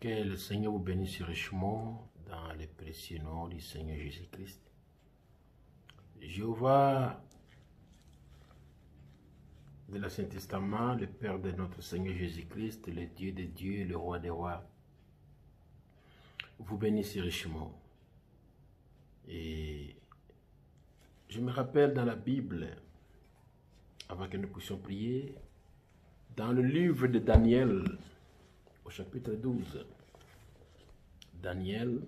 Que le Seigneur vous bénisse richement dans les précieux noms du Seigneur Jésus-Christ. Jéhovah de l'Ancien Testament, le Père de notre Seigneur Jésus-Christ, le Dieu des dieux, le Roi des rois, vous bénisse richement. Et je me rappelle dans la Bible, avant que nous puissions prier, dans le livre de Daniel, au chapitre 12, Daniel,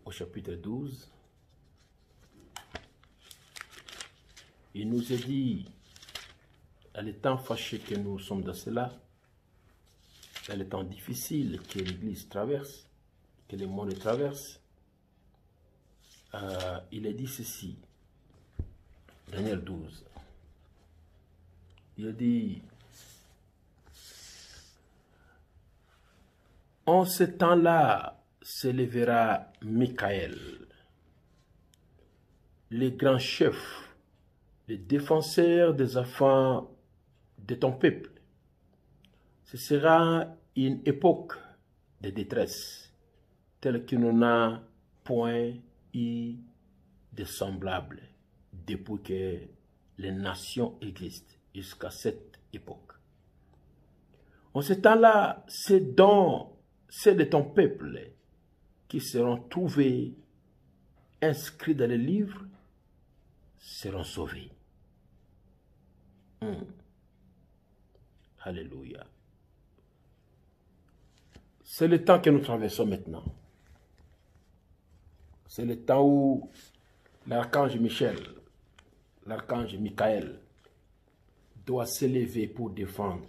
au chapitre 12, il nous est dit, dans les temps fâchés que nous sommes dans cela, dans les temps difficiles que l'Église traverse, que le monde traverse, il est dit ceci, Daniel 12, il dit, en ce temps-là s'élèvera Michael, le grand chef, le défenseur des enfants de ton peuple. Ce sera une époque de détresse, telle qu'il n'en a point eu de semblable depuis que les nations existent jusqu'à cette époque. En ce temps-là, c'est de ton peuple qui seront trouvés, inscrits dans les livres, seront sauvés. Alléluia. C'est le temps que nous traversons maintenant. C'est le temps où l'archange Michel, l'archange Michael doit s'élever pour défendre.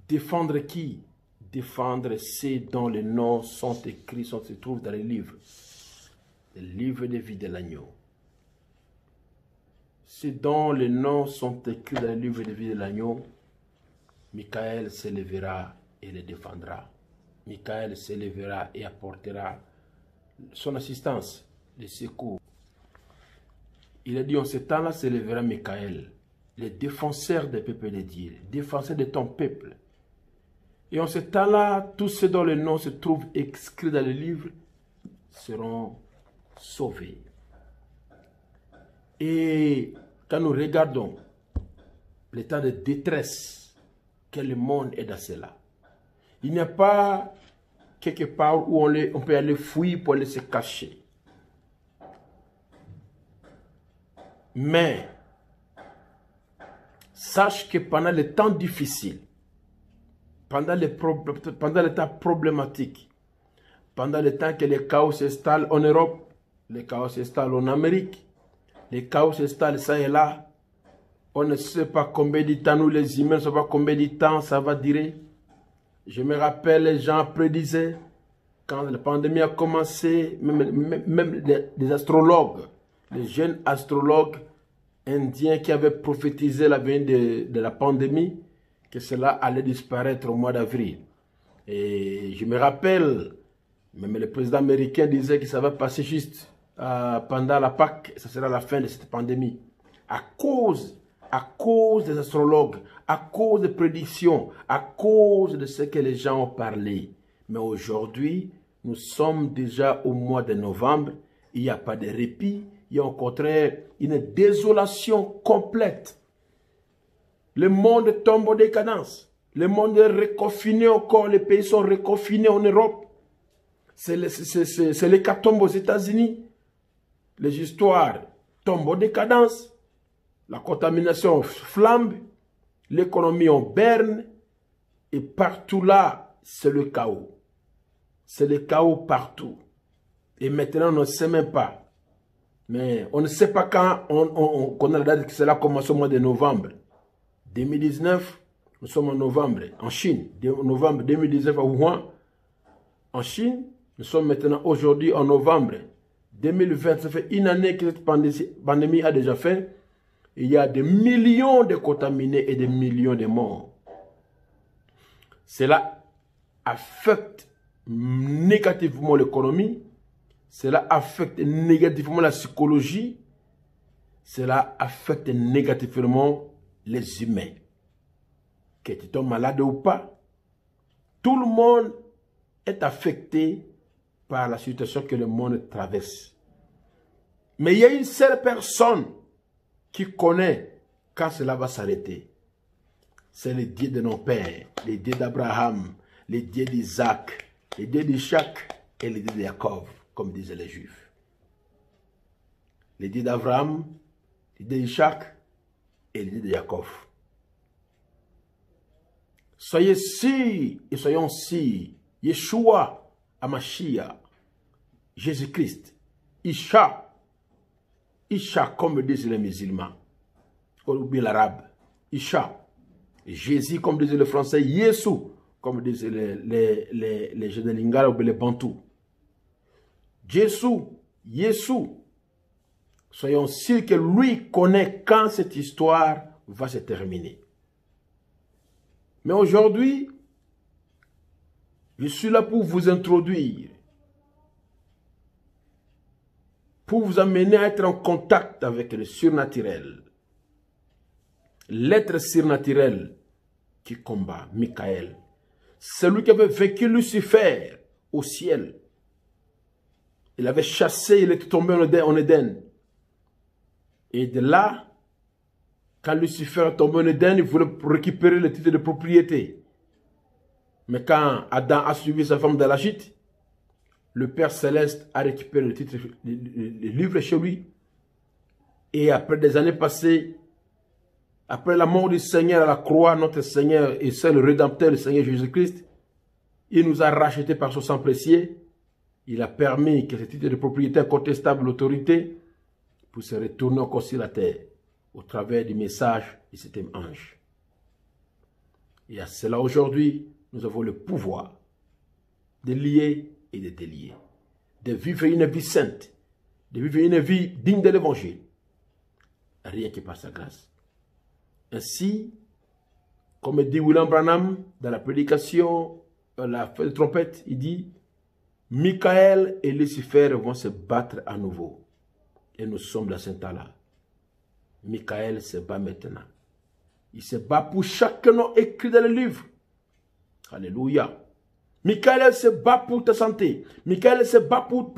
Défendre qui? Défendre ceux dont les noms sont écrits, se trouvent dans les livres. Le livre de vie de l'agneau. Ceux dont les noms sont écrits dans le livre de vie de l'agneau, Michael s'élèvera et les défendra. Michael s'élèvera et apportera son assistance, les secours. Il a dit, en ce temps-là s'élèvera Michael, le défenseur des peuples de Dieu, le défenseur de ton peuple. Et en ce temps-là, tous ceux dont les noms se trouvent écrits dans le livre seront sauvés. Et quand nous regardons l'état de détresse que le monde est dans cela, il n'y a pas quelque part où on peut aller fouiller pour aller se cacher. Mais sache que pendant les temps difficiles, pendant les temps problématiques, pendant le temps que les chaos s'installent en Europe, les chaos s'installent en Amérique, les chaos s'installent ça et là, on ne sait pas combien de temps, nous les humains, ne savons pas combien de temps ça va durer. Je me rappelle, les gens prédisaient, quand la pandémie a commencé, même les astrologues, les jeunes astrologues indiens qui avaient prophétisé la venue de la pandémie, que cela allait disparaître au mois d'avril. Et je me rappelle, même le président américain disait que ça va passer juste pendant la Pâque, ça sera la fin de cette pandémie. À cause des astrologues, à cause des prédictions, à cause de ce que les gens ont parlé. Mais aujourd'hui, nous sommes déjà au mois de novembre, il n'y a pas de répit, il y a au contraire une désolation complète. Le monde tombe en décadence. Le monde est reconfiné encore. Les pays sont reconfinés en Europe. C'est l'hécatombe aux États-Unis. Les histoires tombent en décadence. La contamination flambe. L'économie en berne. Et partout là, c'est le chaos. C'est le chaos partout. Et maintenant, on ne sait même pas. Mais on ne sait pas quand on a la date que cela commence au mois de novembre. 2019, nous sommes en novembre, en Chine. Novembre 2019 à Wuhan, en Chine. Nous sommes maintenant aujourd'hui en novembre 2020. Ça fait une année que cette pandémie a déjà fait. Il y a des millions de contaminés et des millions de morts. Cela affecte négativement l'économie. Cela affecte négativement la psychologie. Cela affecte négativement les humains. Que tu tombes malade ou pas, Tout le monde est affecté par la situation que le monde traverse. Mais il y a une seule personne qui connaît quand cela va s'arrêter. C'est le Dieu de nos pères, le Dieu d'Abraham, le Dieu d'Isaac, le Dieu d'Isaac et le Dieu de Jacob, comme disaient les Juifs. Le Dieu d'Abraham, le Dieu d'Isaac et le Dieu de Jacob. Soyez sûrs et soyons sûrs, Yeshua, Hamashiach, Jésus-Christ, Isha comme disent les musulmans, ou bien l'arabe, Isha, Jésus comme disent les français, Yesu comme disent les jeunes de Lingala ou les Bantous. Yesu, soyons sûrs que lui connaît quand cette histoire va se terminer. Mais aujourd'hui, je suis là pour vous introduire, pour vous amener à être en contact avec le surnaturel. L'être surnaturel qui combat, Michael. Celui qui avait vaincu Lucifer au ciel. Il avait chassé, il était tombé en Éden. Et de là, quand Lucifer est tombé en Éden, il voulait récupérer le titre de propriété. Mais quand Adam a suivi sa femme dans la chute, le Père Céleste a récupéré le titre, le livre chez lui. Et après des années passées, après la mort du Seigneur à la croix, notre Seigneur et seul Rédempteur, le Seigneur Jésus-Christ, il nous a rachetés par son sang précieux. Il a permis que ce titre de propriété incontestable, l'autorité, puisse retourner encore sur la terre au travers du message de cet ange. Et à cela aujourd'hui, nous avons le pouvoir de lier et de délier, de vivre une vie sainte, de vivre une vie digne de l'évangile, rien que par sa grâce. Ainsi, comme dit William Branham dans la prédication, la fête de trompette, il dit, Michael et Lucifer vont se battre à nouveau. Et nous sommes dans ce temps-là. Michael se bat maintenant. Il se bat pour chaque nom écrit dans le livre. Alléluia. Michael se bat pour ta santé. Michael se bat pour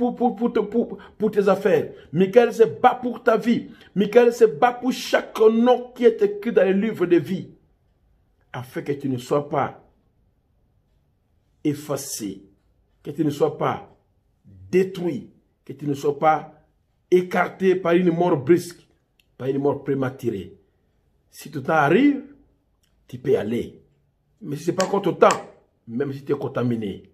tes affaires. Michael se bat pour ta vie. Michael se bat pour chaque nom qui est écrit dans le livre de vie. Afin que tu ne sois pas effacé. Que tu ne sois pas détruit. Que tu ne sois pas écarté par une mort brusque. Par une mort prématurée. Si tout temps arrive, tu peux y aller. Mais si ce n'est pas encore ton temps, même si tu es contaminé,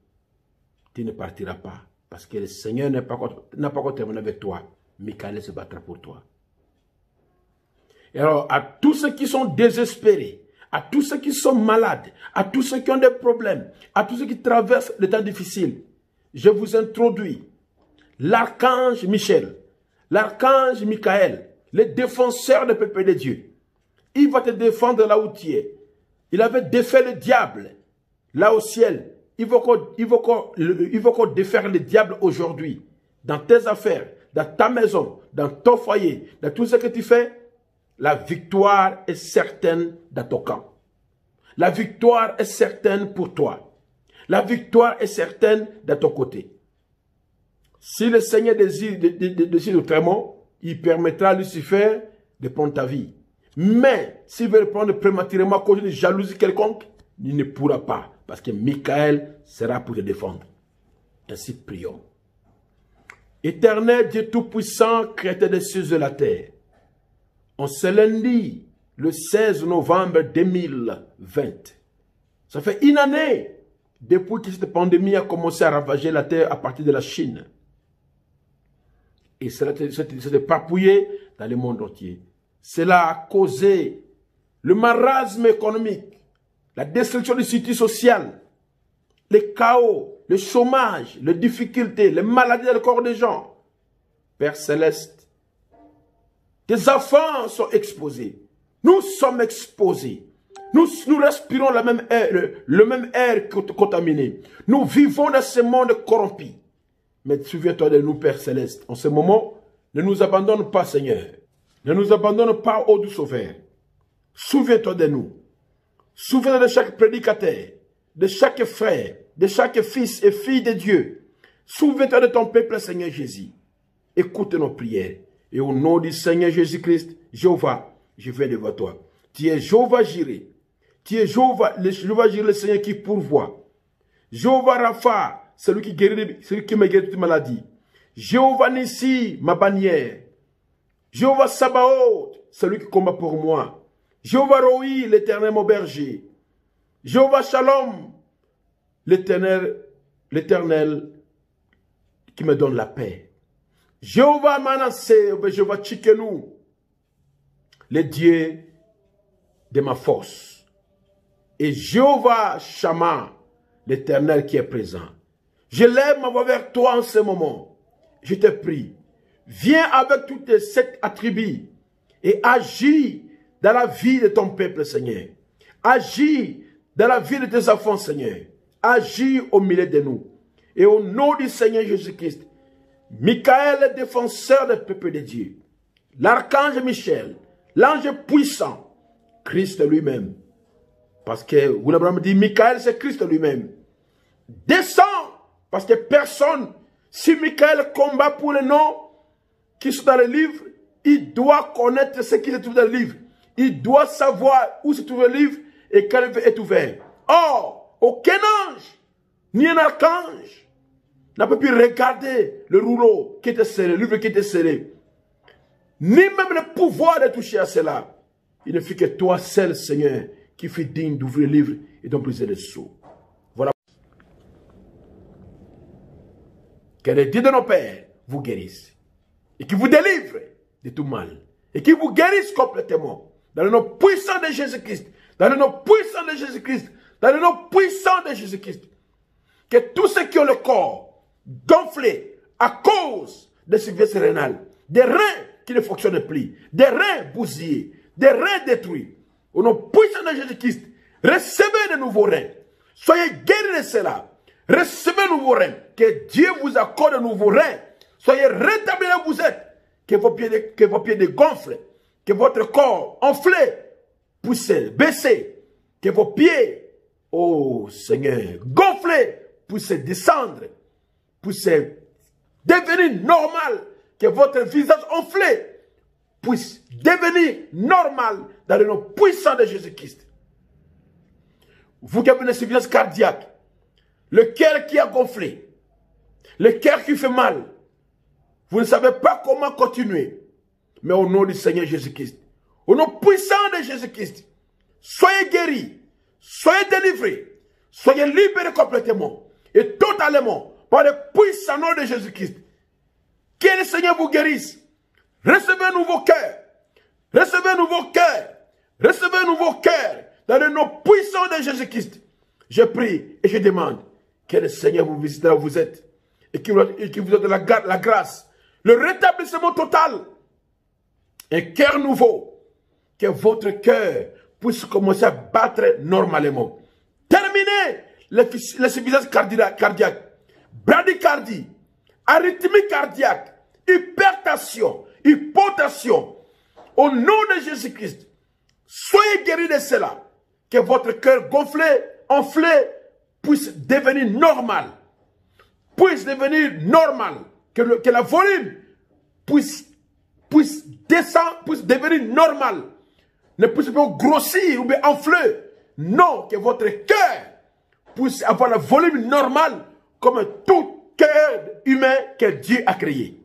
tu ne partiras pas. Parce que le Seigneur n'a pas encore terminé avec toi. Michael se battra pour toi. Et alors, à tous ceux qui sont désespérés, à tous ceux qui sont malades, à tous ceux qui ont des problèmes, à tous ceux qui traversent des temps difficiles, je vous introduis l'archange Michel, l'archange Michael, le défenseur des peuples de Dieu. Il va te défendre là où tu es. Il avait défait le diable là au ciel. Il va encore défaire le diable aujourd'hui. Dans tes affaires, dans ta maison, dans ton foyer, dans tout ce que tu fais, la victoire est certaine dans ton camp. La victoire est certaine pour toi. La victoire est certaine de ton côté. Si le Seigneur désire de Trémont, il permettra à Lucifer de prendre ta vie. Mais s'il veut le prendre prématurément à cause de jalousie quelconque, il ne pourra pas. Parce que Michael sera pour te défendre. Ainsi prions. Éternel Dieu Tout-Puissant, Créateur des cieux et de la terre, on se lundi, le 16 novembre 2020. Ça fait une année depuis que cette pandémie a commencé à ravager la terre à partir de la Chine. Et cela s'est papouillé dans le monde entier. Cela a causé le marasme économique, la destruction du statut social, le chaos, le chômage, les difficultés, les maladies dans le corps des gens. Père Céleste, tes enfants sont exposés. Nous sommes exposés. Nous respirons la même air, le même air contaminé. Nous vivons dans ce monde corrompu. Mais souviens-toi de nous, Père Céleste. En ce moment, ne nous abandonne pas, Seigneur. Ne nous abandonne pas, ô doux Sauveur. Souviens-toi de nous. Souviens-toi de chaque prédicateur, de chaque frère, de chaque fils et fille de Dieu. Souviens-toi de ton peuple, Seigneur Jésus. Écoute nos prières. Et au nom du Seigneur Jésus-Christ, Jéhovah, je viens devant toi. Tu es Jéhovah Jireh. Tu es Jéhovah Jireh, le Seigneur qui pourvoit. Jéhovah Rapha, celui qui me guérit de toute maladie. Jéhovah Nissi, ma bannière. Jéhovah Sabaoth, celui qui combat pour moi. Jéhovah Roi, l'éternel mon berger. Jéhovah Shalom, l'éternel qui me donne la paix. Jéhovah Manasseh, Jéhovah Tchikenu, le Dieu de ma force. Et Jéhovah Shammah, l'éternel qui est présent. Je lève ma voix vers toi en ce moment. Je te prie, viens avec toutes ces attributs et agis dans la vie de ton peuple, Seigneur. Agis dans la vie de tes enfants, Seigneur. Agis au milieu de nous. Et au nom du Seigneur Jésus-Christ, Michael, le défenseur du peuple de Dieu, l'archange Michel, l'ange puissant, Christ lui-même. Parce que William Branham dit, Michael, c'est Christ lui-même. Descends, parce que personne, si Michael combat pour les noms qui sont dans le livre, il doit connaître ce qui se trouve dans le livre. Il doit savoir où se trouve le livre et quand le livre est ouvert. Or, aucun ange, ni un archange, n'a pas pu regarder le rouleau qui était scellé, le livre qui était scellé. Ni même le pouvoir de toucher à cela. Il ne fut que toi seul, Seigneur, qui fut digne d'ouvrir le livre et d'en briser les sceaux. Voilà. Que le Dieu de nos pères vous guérisse. Et qui vous délivre de tout mal. Et qui vous guérisse complètement. Dans le nom puissant de Jésus-Christ. Dans le nom puissant de Jésus-Christ. Dans le nom puissant de Jésus-Christ. Que tous ceux qui ont le corps gonflé à cause de suffisance rénale, des reins qui ne fonctionnent plus, des reins bousillés, des reins détruits, au nom puissant de Jésus-Christ, recevez de nouveaux reins. Soyez guéris de cela. Recevez de nouveaux reins. Que Dieu vous accorde de nouveaux reins. Soyez rétablis là où vous êtes. Que vos pieds dégonflent. Que votre corps enflé puisse baisser. Que vos pieds, oh Seigneur, gonflés puissent descendre. Puisse devenir normal, que votre visage enflé puisse devenir normal dans le nom puissant de Jésus-Christ. Vous qui avez une insuffisance cardiaque, le cœur qui a gonflé, le cœur qui fait mal, vous ne savez pas comment continuer, mais au nom du Seigneur Jésus-Christ, au nom puissant de Jésus-Christ, soyez guéris, soyez délivrés, soyez libérés complètement et totalement par le puissant nom de Jésus-Christ. Que le Seigneur vous guérisse. Recevez un nouveau cœur. Recevez un nouveau cœur. Recevez un nouveau cœur. Dans le nom puissant de Jésus-Christ. Je prie et je demande que le Seigneur vous visite là où vous êtes. Et qu'il vous donne la grâce. Le rétablissement total. Un cœur nouveau. Que votre cœur puisse commencer à battre normalement. Terminez l'insuffisance cardiaque. Bradycardie, arythmie cardiaque, hypertension, hypotension. Au nom de Jésus-Christ, soyez guéris de cela. Que votre cœur gonflé, enflé, puisse devenir normal. Puisse devenir normal. Que la volume puisse descendre, puisse devenir normal. Ne puisse pas grossir ou bien enfler. Non, que votre cœur puisse avoir le volume normal comme tout cœur humain que Dieu a créé.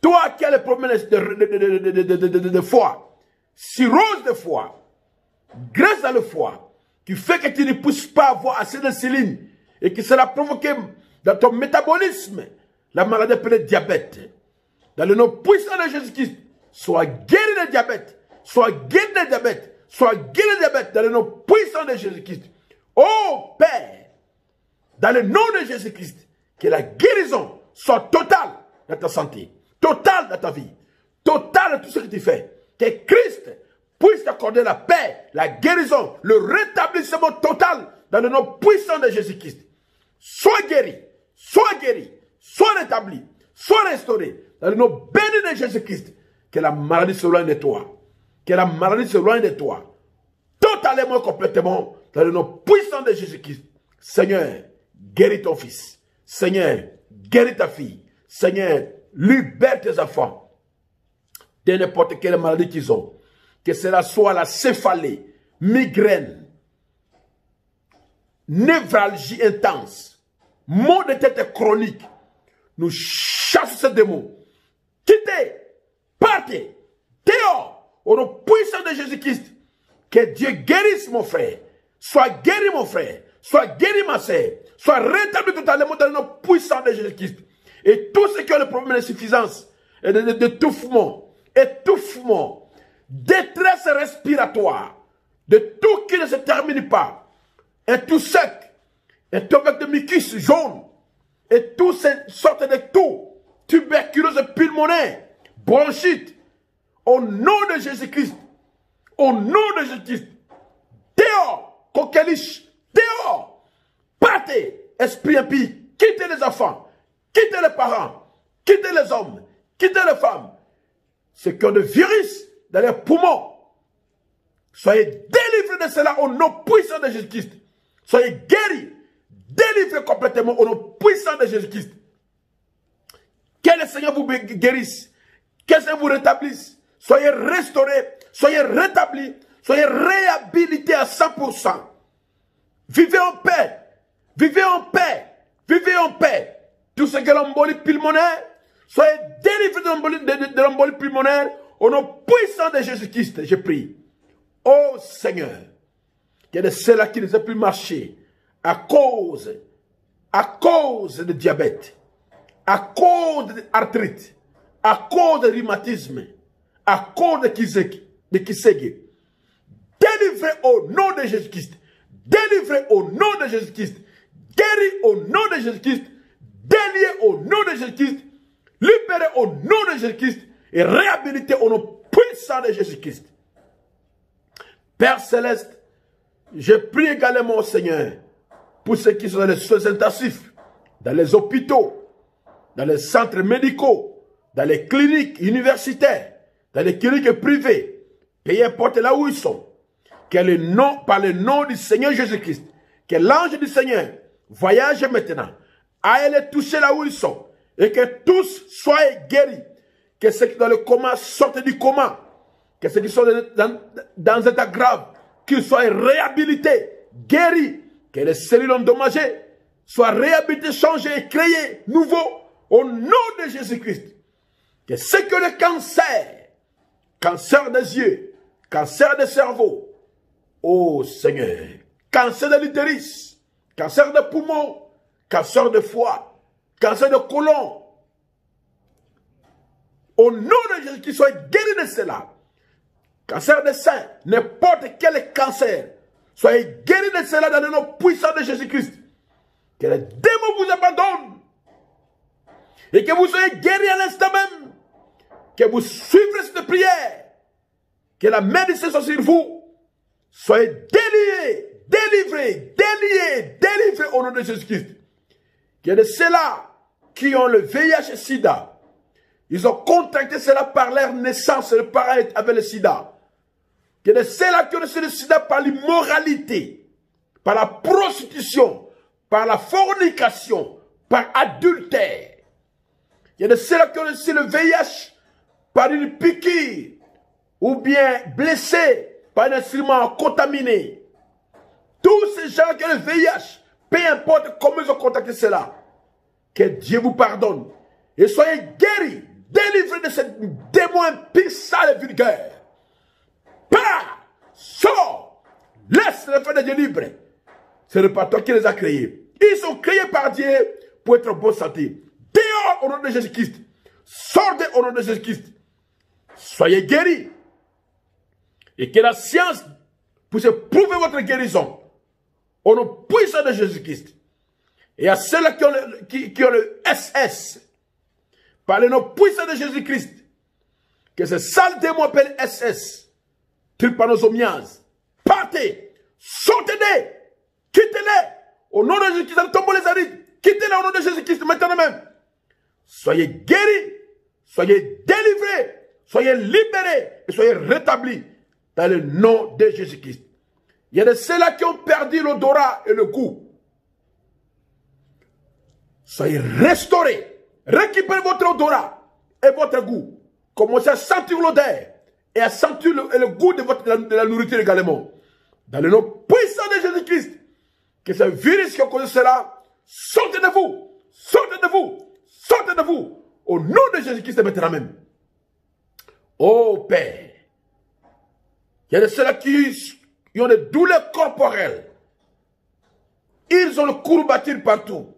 Toi qui as le problème de foie, cirrhose de foie, graisse dans le foie, qui fait que tu ne puisses pas avoir assez d'insuline et que cela provoque dans ton métabolisme la maladie appelée diabète. Dans le nom puissant de Jésus-Christ, sois guéri de diabète, sois guéri de diabète, sois guéri de diabète dans le nom puissant de Jésus-Christ. Oh Père, dans le nom de Jésus-Christ, que la guérison soit totale dans ta santé, totale dans ta vie, totale dans tout ce que tu fais. Que Christ puisse t'accorder la paix, la guérison, le rétablissement total dans le nom puissant de Jésus-Christ. Sois guéri, sois rétabli, sois restauré dans le nom béni de Jésus-Christ. Que la maladie se loigne de toi, que la maladie se loigne de toi, totalement, complètement, dans le nom puissant de Jésus-Christ. Seigneur, guéris ton fils. Seigneur, guéris ta fille. Seigneur, libère tes enfants de n'importe quelle maladie qu'ils ont. Que cela soit la céphalée, migraine, névralgie intense, maux de tête chronique. Nous chassons ces démons. Quittez, partez, dehors, au nom puissant de Jésus-Christ. Que Dieu guérisse mon frère. Sois guéri mon frère. Sois guéri ma sœur. Sois rétabli totalement dans le nom puissant de Jésus-Christ. Et tous ceux qui ont le problème d'insuffisance, et d'étouffement, détresse respiratoire, de tout qui ne se termine pas, un tout sec, un tout avec de mucus jaune, et toutes ces sortes de tout, tuberculose pulmonaire, bronchite, au nom de Jésus-Christ, au nom de Jésus-Christ, dehors, coqueliche, dehors, partez, esprit impie, quittez les enfants, quittez les parents, quittez les hommes, quittez les femmes, ceux qui ont de virus dans les poumons, soyez délivrés de cela au nom puissant de Jésus-Christ, soyez guéris, délivrés complètement au nom puissant de Jésus-Christ. Que le Seigneur vous guérisse, que le Seigneur vous rétablisse, soyez restaurés, soyez rétablis, soyez réhabilités à 100%. Vivez en paix, vivez en paix, vivez en paix. Tout ce qui est l'embolie pulmonaire, soyez délivrés de l'embolie pulmonaire au nom puissant de Jésus-Christ, je prie. Oh Seigneur, qu'il y ait de ceux-là qui ne savent plus marcher à cause de diabète, à cause d'arthrite, à cause de rhumatisme, à cause de Kisege. Délivrez au nom de Jésus-Christ. Délivrez au nom de Jésus-Christ. Guéris au nom de Jésus-Christ. Déliez au nom de Jésus-Christ. Libérez au nom de Jésus-Christ. Et réhabilitez au nom puissant de Jésus-Christ. Père Céleste, je prie également au Seigneur pour ceux qui sont dans les soins intensifs, dans les hôpitaux, dans les centres médicaux, dans les cliniques universitaires, dans les cliniques privées, peu importe là où ils sont, par le nom du Seigneur Jésus-Christ, que l'ange du Seigneur voyage maintenant, aille les toucher là où ils sont, et que tous soient guéris, que ceux qui sont dans le coma sortent du coma, que ceux qui sont dans un état grave, qu'ils soient réhabilités, guéris, que les cellules endommagées soient réhabilitées, changées et créées nouveau au nom de Jésus-Christ. Que ceux qui ont le cancer des yeux, cancer des cerveaux, oh Seigneur, cancer de l'utérus, cancer de poumons, cancer de foie, cancer de côlon, au nom de Jésus, qu'ils soient guéris de cela. Cancer de sein, n'importe quel cancer, soyez guéris de cela dans le nom puissant de Jésus-Christ. Que les démons vous abandonnent et que vous soyez guéris à l'instant même. Que vous suivrez cette prière. Que la main de Dieu soit sur vous. Soyez déliés, délivrés, délivrés au nom de Jésus-Christ. Qu'il y a de ceux-là qui ont le VIH et SIDA. Ils ont contracté cela par leur naissance, le parent avec le sida. Il y a de ceux-là qui ont reçu le sida par l'immoralité, par la prostitution, par la fornication, par adultère. Il y a de ceux-là qui ont reçu le VIH par une piqûre, ou bien blessés par un instrument contaminé. Tous ces gens qui ont le VIH, peu importe comment ils ont contacté cela, que Dieu vous pardonne. Et soyez guéris, délivrés de ce démon impie, sale et vulgaire. Pars, sors, laisse le feu de Dieu libre. Ce n'est pas toi qui les as créés. Ils sont créés par Dieu pour être en bonne santé. Dehors au nom de Jésus-Christ. Sortez au nom de Jésus-Christ. Soyez guéris. Et que la science puisse prouver votre guérison. Au nom puissant de Jésus-Christ. Et à ceux-là qui ont le SS. Par le nom puissant de Jésus-Christ. Que ce sale démon appelle SS. Trypanosomiase. Partez. Sortez-les. Quittez-les. Au nom de Jésus-Christ, tombez les arides. Quittez-les au nom de Jésus-Christ maintenant même. Soyez guéris. Soyez délivrés. Soyez libérés. Et soyez rétablis. Dans le nom de Jésus-Christ. Il y a de ceux-là qui ont perdu l'odorat et le goût. Soyez restaurés. Récupérez votre odorat et votre goût. Commencez à sentir l'odeur et à sentir le goût de la nourriture également. Dans le nom puissant de Jésus-Christ, que ce virus qui a causé cela, sortez de vous, sortez de vous, sortez de vous, au nom de Jésus-Christ maintenant même. Oh Père, il y a de ceux-là qui ont des douleurs corporelles. Ils ont le courbature partout.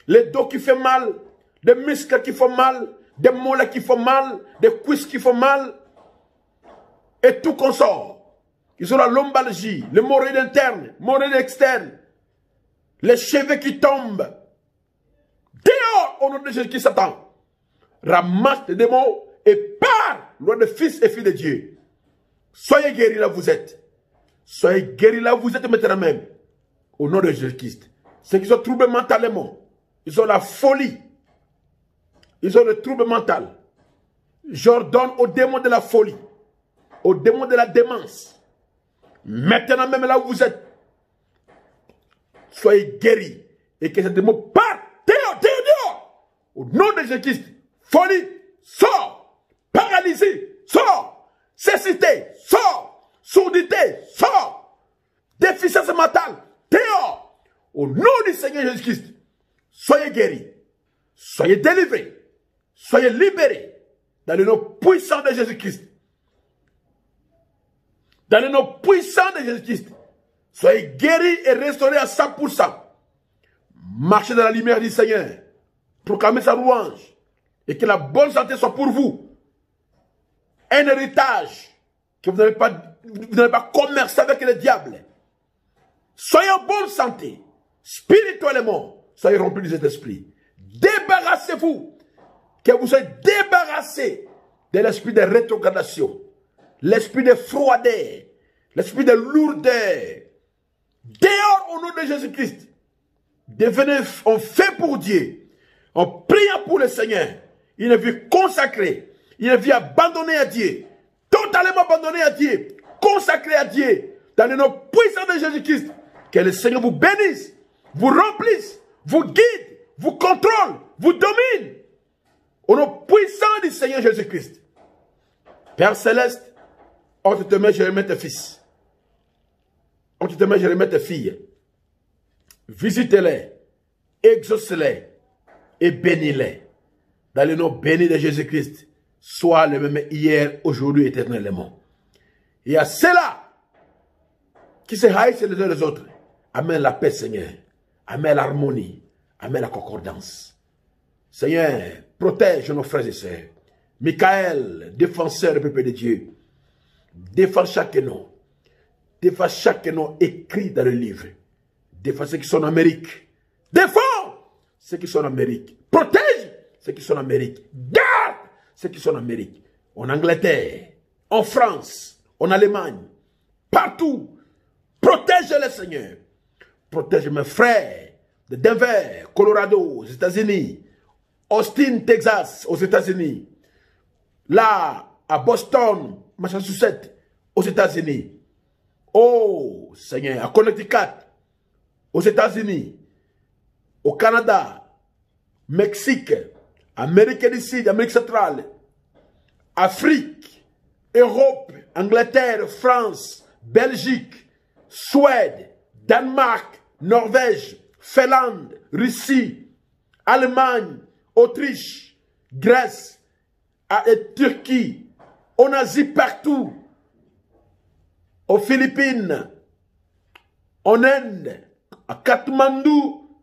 Les dos qui font mal, des muscles qui font mal, des mollets qui font mal, des cuisses qui font mal, et tout consort. Ils ont la lombalgie, l'hémorroïde interne, l'hémorroïde externe, les cheveux qui tombent. Dehors, au nom de Jésus qui Satan, ramasse les démons et pars loin de fils et filles de Dieu. Soyez guéris là où vous êtes. Soyez guéris là où vous êtes maintenant même. Au nom de Jésus-Christ. Ceux qui sont troublés mentalement, ils ont la folie. Ils ont le trouble mental. J'ordonne aux démons de la folie, aux démons de la démence. Maintenant même là où vous êtes, soyez guéris. Et que ces démons partent. Dehors. Au nom de Jésus-Christ. Folie, sort. Paralysie, sort. Cécité, sort. Sourdité, sort. Déficience mentale, dehors. Au nom du Seigneur Jésus-Christ, soyez guéris. Soyez délivrés. Soyez libérés. Dans le nom puissant de Jésus-Christ. Dans le nom puissant de Jésus-Christ. Soyez guéris et restaurés à 100%. Marchez dans la lumière du Seigneur. Proclamez sa louange. Et que la bonne santé soit pour vous. Un héritage que vous n'allez pas commercer avec le diable. Soyez en bonne santé. Spirituellement, soyez remplis de cet esprit. Débarrassez-vous. Que vous soyez débarrassés de l'esprit de rétrogradation. L'esprit de froideur. L'esprit de lourdeur. Dehors au nom de Jésus-Christ. Devenez en fait pour Dieu. En priant pour le Seigneur. Une vie consacrée. Une vie abandonnée à Dieu. Totalement abandonnée à Dieu. Consacrée à Dieu. Dans le nom puissant de Jésus-Christ. Que le Seigneur vous bénisse. Vous remplisse. Vous guide. Vous contrôle. Vous domine. Au nom puissant du Seigneur Jésus-Christ. Père Céleste, entre tes mains, je remets tes fils. Entre tes mains, je remets tes filles. Visitez-les, exaucez-les et bénis-les. Dans le nom béni de Jésus-Christ, soit le même hier, aujourd'hui, éternellement. Et à ceux-là qui se haïssent les uns les autres, amène la paix, Seigneur. Amène l'harmonie. Amène la concordance. Seigneur, protège nos frères et sœurs. Michael, défenseur du peuple de Dieu. Défends chaque nom. Défends chaque nom écrit dans le livre. Défends ceux qui sont en Amérique. Défends ceux qui sont en Amérique. Protège ceux qui sont en Amérique. Garde ceux qui sont en Amérique. En Angleterre, en France, en Allemagne, partout. Protège-les, Seigneur. Protège mes frères de Denver, Colorado, aux États-Unis. Austin, Texas, aux États-Unis. Là, à Boston, Massachusetts, aux États-Unis. Oh, Seigneur, à Connecticut, aux États-Unis, au Canada, Mexique, Amérique du Sud, Amérique centrale, Afrique, Europe, Angleterre, France, Belgique, Suède, Danemark, Norvège, Finlande, Russie, Allemagne, Autriche, Grèce, et Turquie, en Asie partout, aux Philippines, en Inde, à Katmandou,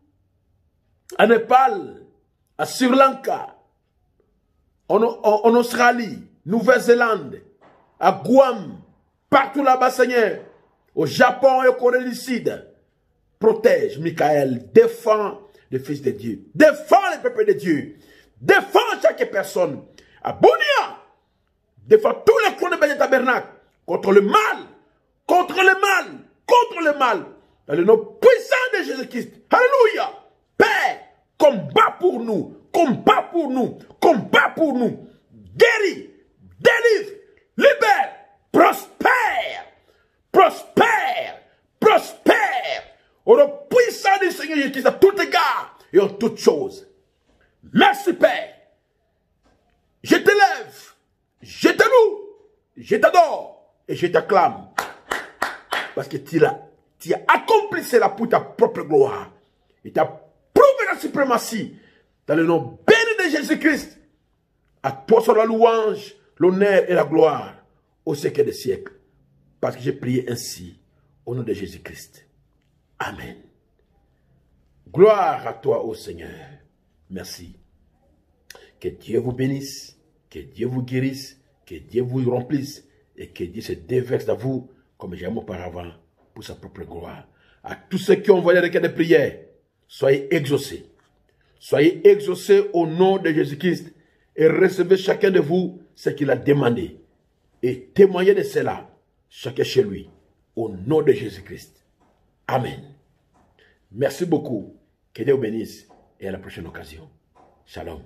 à Népal, à Sri Lanka, en Australie, Nouvelle-Zélande, à Guam, partout là-bas, Seigneur, au Japon et au Corée du Sud. Protège, Michael, défends les fils de Dieu, défends les peuples de Dieu, défends chaque personne. À Bonia, défends tous les clones de tabernacle contre le mal, contre le mal, contre le mal. Dans le nom puissant de Jésus-Christ. Alléluia. Père, combat pour nous, combat pour nous, combat pour nous. Guéris, délivre, libère, prospère, prospère, toutes choses. Merci Père. Je t'élève, je te loue, je t'adore et je t'acclame. Parce que tu as accompli cela pour ta propre gloire. Et tu as prouvé la suprématie dans le nom béni de Jésus-Christ. À toi soit la louange, l'honneur et la gloire au siècle des siècles. Parce que j'ai prié ainsi au nom de Jésus-Christ. Amen. Gloire à toi, ô Seigneur. Merci. Que Dieu vous bénisse, que Dieu vous guérisse, que Dieu vous remplisse et que Dieu se déverse à vous comme jamais auparavant pour sa propre gloire. À tous ceux qui ont envoyé des requêtes de prière, soyez exaucés. Soyez exaucés au nom de Jésus-Christ et recevez chacun de vous ce qu'il a demandé. Et témoignez de cela, chacun chez lui, au nom de Jésus-Christ. Amen. Merci beaucoup. Que Dieu vous bénisse et à la prochaine occasion. Shalom.